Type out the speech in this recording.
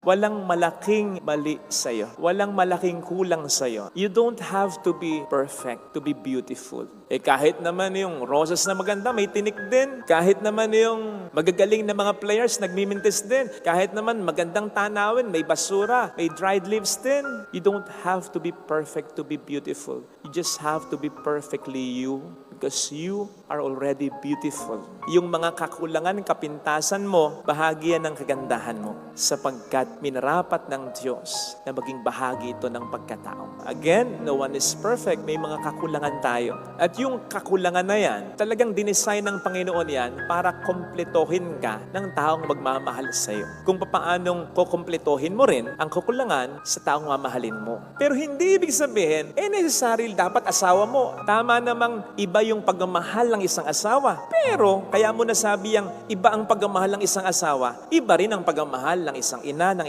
Walang malaking mali sa'yo. Walang malaking kulang sa'yo. You don't have to be perfect, to be beautiful. Kahit naman yung roses na maganda, may tinik din. Kahit naman yung magagaling na mga players, nagmimintis din. Kahit naman magandang tanawin, may basura, may dried leaves din. You don't have to be perfect to be beautiful. You just have to be perfectly you because you are already beautiful. Yung mga kakulangan, kapintasan mo, bahagi yan ng kagandahan mo sapagkat minarapat ng Diyos na maging bahagi ito ng pagkatao. Again, no one is perfect. May mga kakulangan tayo. At yung kakulangan na yan, talagang dinesign ng Panginoon yan para kompletohin ka ng taong magmamahal sa iyo. Kung paanong kukompletohin mo rin ang kakulangan sa taong mamahalin mo. Pero hindi ibig sabihin, necessary dapat asawa mo. Tama namang iba yung pagmamahal ng isang asawa. Pero, kaya mo nasabi ang iba ang pagmamahal ng isang asawa, iba rin ang pagmamahal ng isang ina, ng